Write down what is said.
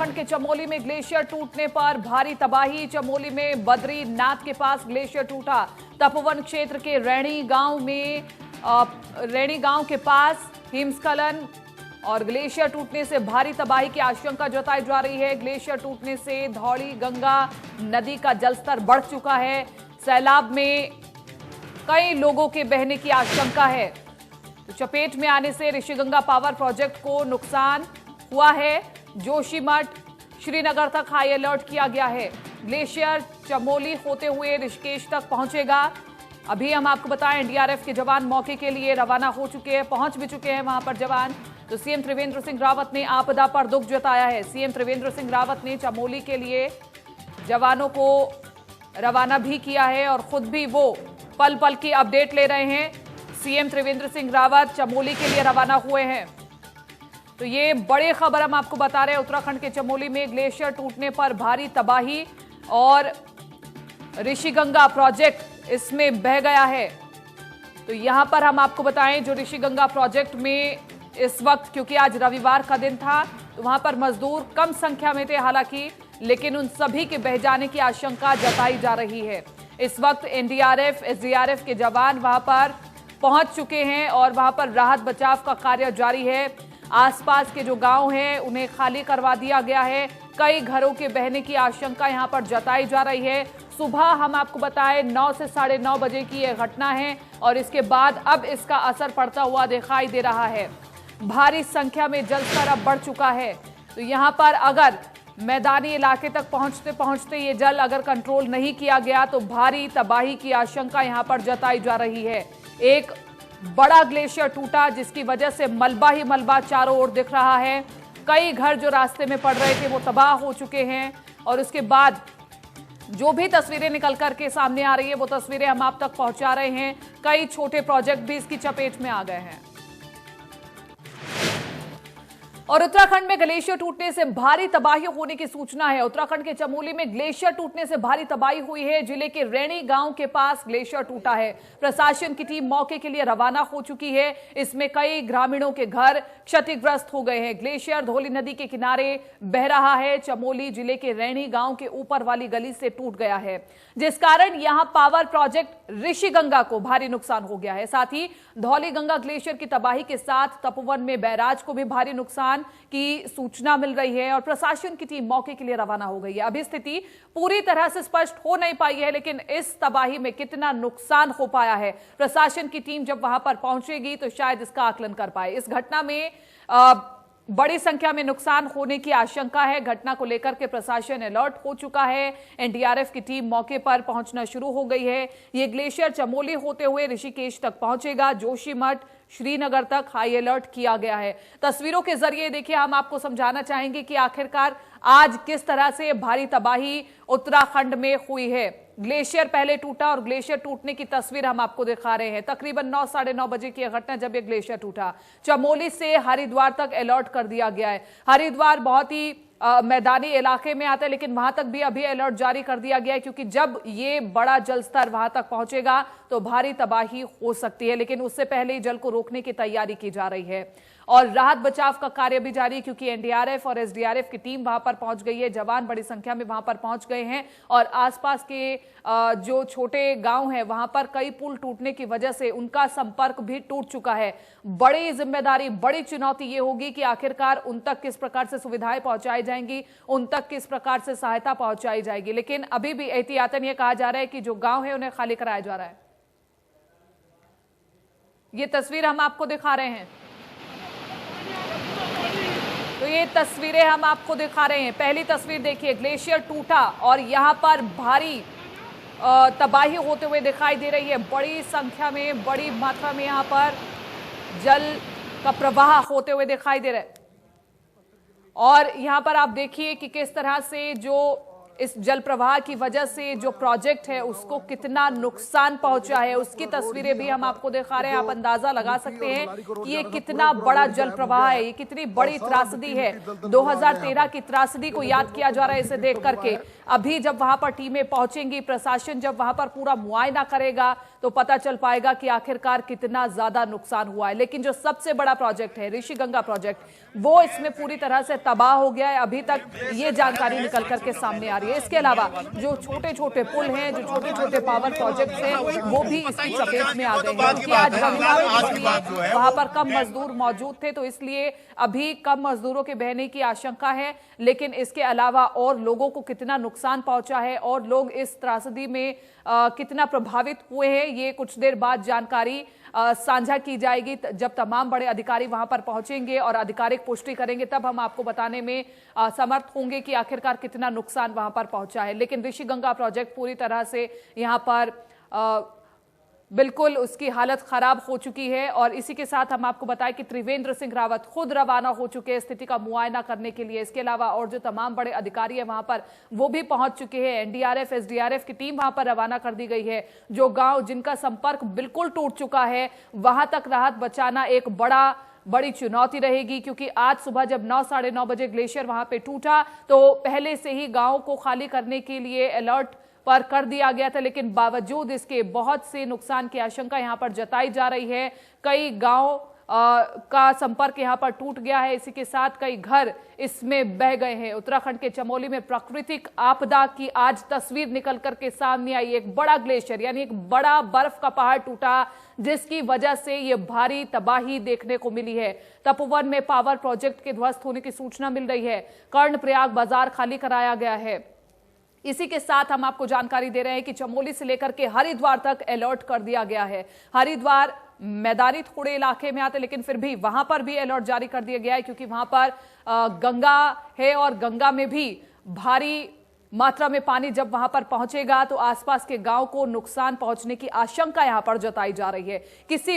उत्तराखंड के चमोली में ग्लेशियर टूटने पर भारी तबाही। चमोली में बद्रीनाथ के पास ग्लेशियर टूटा। तपोवन क्षेत्र के रैणी गांव के पास हिमस्खलन और ग्लेशियर टूटने से भारी तबाही की आशंका जताई जा रही है। ग्लेशियर टूटने से धौली गंगा नदी का जलस्तर बढ़ चुका है। सैलाब में कई लोगों के बहने की आशंका है। तो चपेट में आने से ऋषिगंगा पावर प्रोजेक्ट को नुकसान हुआ है। जोशीमठ श्रीनगर तक हाई अलर्ट किया गया है। ग्लेशियर चमोली होते हुए ऋषिकेश तक पहुंचेगा। अभी हम आपको बताएं, एनडीआरएफ के जवान मौके के लिए रवाना हो चुके हैं, पहुंच भी चुके हैं वहां पर जवान। तो सीएम त्रिवेंद्र सिंह रावत ने आपदा पर दुख जताया है। सीएम त्रिवेंद्र सिंह रावत ने चमोली के लिए जवानों को रवाना भी किया है और खुद भी वो पल पल की अपडेट ले रहे हैं। सीएम त्रिवेंद्र सिंह रावत चमोली के लिए रवाना हुए हैं। तो ये बड़ी खबर हम आपको बता रहे हैं। उत्तराखंड के चमोली में ग्लेशियर टूटने पर भारी तबाही और ऋषिगंगा प्रोजेक्ट इसमें बह गया है। तो यहां पर हम आपको बताएं, जो ऋषिगंगा प्रोजेक्ट में इस वक्त, क्योंकि आज रविवार का दिन था, तो वहां पर मजदूर कम संख्या में थे हालांकि, लेकिन उन सभी के बह जाने की आशंका जताई जा रही है। इस वक्त एनडीआरएफ, एसडीआरएफ के जवान वहां पर पहुंच चुके हैं और वहां पर राहत बचाव का कार्य जारी है। आसपास के जो गांव हैं उन्हें खाली करवा दिया गया है। कई घरों के बहने की आशंका यहां पर जताई जा रही है। सुबह हम आपको बताएं 9 से 9:30 बजे की यह घटना है और इसके बाद अब इसका असर पड़ता हुआ दिखाई दे रहा है। भारी संख्या में जलस्तर अब बढ़ चुका है। तो यहां पर अगर मैदानी इलाके तक पहुंचते पहुंचते ये जल अगर कंट्रोल नहीं किया गया तो भारी तबाही की आशंका यहां पर जताई जा रही है। एक बड़ा ग्लेशियर टूटा जिसकी वजह से मलबा ही मलबा चारों ओर दिख रहा है। कई घर जो रास्ते में पड़ रहे थे वो तबाह हो चुके हैं और उसके बाद जो भी तस्वीरें निकल करके सामने आ रही है वो तस्वीरें हम आप तक पहुंचा रहे हैं। कई छोटे प्रोजेक्ट भी इसकी चपेट में आ गए हैं। और उत्तराखंड में ग्लेशियर टूटने से भारी तबाही होने की सूचना है। उत्तराखंड के चमोली में ग्लेशियर टूटने से भारी तबाही हुई है। जिले के रैणी गांव के पास ग्लेशियर टूटा है। प्रशासन की टीम मौके के लिए रवाना हो चुकी है। इसमें कई ग्रामीणों के घर क्षतिग्रस्त हो गए हैं। ग्लेशियर धौली नदी के किनारे बह रहा है। चमोली जिले के रैणी गांव के ऊपर वाली गली से टूट गया है, जिस कारण यहां पावर प्रोजेक्ट ऋषिगंगा को भारी नुकसान हो गया है। साथ ही धौली गंगा ग्लेशियर की तबाही के साथ तपोवन में बैराज को भी भारी नुकसान की सूचना मिल रही है और प्रशासन की टीम मौके के लिए रवाना हो गई है। अभी स्थिति पूरी तरह से स्पष्ट हो नहीं पाई है, लेकिन इस तबाही में कितना नुकसान हो पाया है, प्रशासन की टीम जब वहां पर पहुंचेगी तो शायद इसका आकलन कर पाए। इस घटना में बड़ी संख्या में नुकसान होने की आशंका है। घटना को लेकर के प्रशासन अलर्ट हो चुका है। एनडीआरएफ की टीम मौके पर पहुंचना शुरू हो गई है। ये ग्लेशियर चमोली होते हुए ऋषिकेश तक पहुंचेगा। जोशीमठ श्रीनगर तक हाई अलर्ट किया गया है। तस्वीरों के जरिए देखिए हम आपको समझाना चाहेंगे कि आखिरकार आज किस तरह से भारी तबाही उत्तराखंड में हुई है। ग्लेशियर पहले टूटा और ग्लेशियर टूटने की तस्वीर हम आपको दिखा रहे हैं। तकरीबन 9 साढ़े 9 बजे की घटना जब ये ग्लेशियर टूटा। चमोली से हरिद्वार तक अलर्ट कर दिया गया है। हरिद्वार बहुत ही मैदानी इलाके में आता है, लेकिन वहां तक भी अभी अलर्ट जारी कर दिया गया है, क्योंकि जब ये बड़ा जल स्तर वहां तक पहुंचेगा तो भारी तबाही हो सकती है। लेकिन उससे पहले ही जल को रोकने की तैयारी की जा रही है और राहत बचाव का कार्य भी जारी, क्योंकि एनडीआरएफ और एसडीआरएफ की टीम वहां पर पहुंच गई है। जवान बड़ी संख्या में वहां पर पहुंच गए हैं और आसपास के जो छोटे गांव हैं वहां पर कई पुल टूटने की वजह से उनका संपर्क भी टूट चुका है। बड़ी जिम्मेदारी, बड़ी चुनौती ये होगी कि आखिरकार उन तक किस प्रकार से सुविधाएं पहुंचाई जाएंगी, उन तक किस प्रकार से सहायता पहुंचाई जाएगी। लेकिन अभी भी एहतियातन ये कहा जा रहा है कि जो गांव है उन्हें खाली कराया जा रहा है। ये तस्वीर हम आपको दिखा रहे हैं। तो ये तस्वीरें हम आपको दिखा रहे हैं। पहली तस्वीर देखिए, ग्लेशियर टूटा और यहां पर भारी तबाही होते हुए दिखाई दे रही है। बड़ी संख्या में, बड़ी मात्रा में यहां पर जल का प्रवाह होते हुए दिखाई दे रहा है। और यहां पर आप देखिए कि किस तरह से जो इस जल प्रवाह की वजह से जो प्रोजेक्ट है उसको कितना नुकसान पहुंचा है, उसकी तस्वीरें भी हम आपको दिखा रहे हैं। आप अंदाजा लगा सकते हैं कि ये कितना बड़ा जल प्रवाह है, ये कितनी बड़ी त्रासदी है। 2013 की त्रासदी को याद किया जा रहा है इसे देख करके। अभी जब वहां पर टीमें पहुंचेंगी, प्रशासन जब वहां पर पूरा मुआयना करेगा तो पता चल पाएगा कि आखिरकार कितना ज्यादा नुकसान हुआ है। लेकिन जो सबसे बड़ा प्रोजेक्ट है ऋषिगंगा प्रोजेक्ट, वो इसमें पूरी तरह से तबाह हो गया है। अभी तक ये जानकारी निकल करके सामने आ रही है। इसके अलावा जो छोटे छोटे पुल हैं, जो छोटे छोटे पावर प्रोजेक्ट्स हैं, वो भी इसकी चपेट में आ गए हैं। क्योंकि आज रविवार है, वहां पर कम मजदूर मौजूद थे, तो इसलिए अभी कम मजदूरों के बहने की आशंका है। लेकिन इसके अलावा और लोगों को कितना नुकसान पहुंचा है और लोग इस त्रासदी में कितना प्रभावित हुए हैं, ये कुछ देर बाद जानकारी साझा की जाएगी। जब तमाम बड़े अधिकारी वहां पर पहुंचेंगे और आधिकारिक पुष्टि करेंगे, तब हम आपको बताने में समर्थ होंगे कि आखिरकार कितना नुकसान वहां पर पहुंचा है। लेकिन ऋषिगंगा प्रोजेक्ट पूरी तरह से यहां पर बिल्कुल उसकी हालत खराब हो चुकी है। और इसी के साथ हम आपको बताएं कि त्रिवेंद्र सिंह रावत खुद रवाना हो चुके हैं स्थिति का मुआयना करने के लिए। इसके अलावा और जो तमाम बड़े अधिकारी हैं वहां पर, वो भी पहुंच चुके हैं। एनडीआरएफ, एसडीआरएफ की टीम वहां पर रवाना कर दी गई है। जो गांव जिनका संपर्क बिल्कुल टूट चुका है, वहां तक राहत बचाना एक बड़ी चुनौती रहेगी। क्योंकि आज सुबह जब 9, साढ़े 9 बजे ग्लेशियर वहां पे टूटा तो पहले से ही गांव को खाली करने के लिए अलर्ट पर कर दिया गया था। लेकिन बावजूद इसके बहुत से नुकसान की आशंका यहां पर जताई जा रही है। कई गांव का संपर्क यहां पर टूट गया है। इसी के साथ कई घर इसमें बह गए हैं। उत्तराखंड के चमोली में प्राकृतिक आपदा की आज तस्वीर निकल करके सामने आई। एक बड़ा ग्लेशियर यानी एक बड़ा बर्फ का पहाड़ टूटा, जिसकी वजह से ये भारी तबाही देखने को मिली है। तपोवन में पावर प्रोजेक्ट के ध्वस्त होने की सूचना मिल रही है। कर्णप्रयाग बाजार खाली कराया गया है। इसी के साथ हम आपको जानकारी दे रहे हैं कि चमोली से लेकर के हरिद्वार तक अलर्ट कर दिया गया है। हरिद्वार मैदानी थोड़े इलाके में आते, लेकिन फिर भी वहां पर भी अलर्ट जारी कर दिया गया है। क्योंकि वहां पर गंगा है और गंगा में भी भारी मात्रा में पानी जब वहां पर पहुंचेगा तो आसपास के गांव को नुकसान पहुंचने की आशंका यहां पर जताई जा रही है। किसी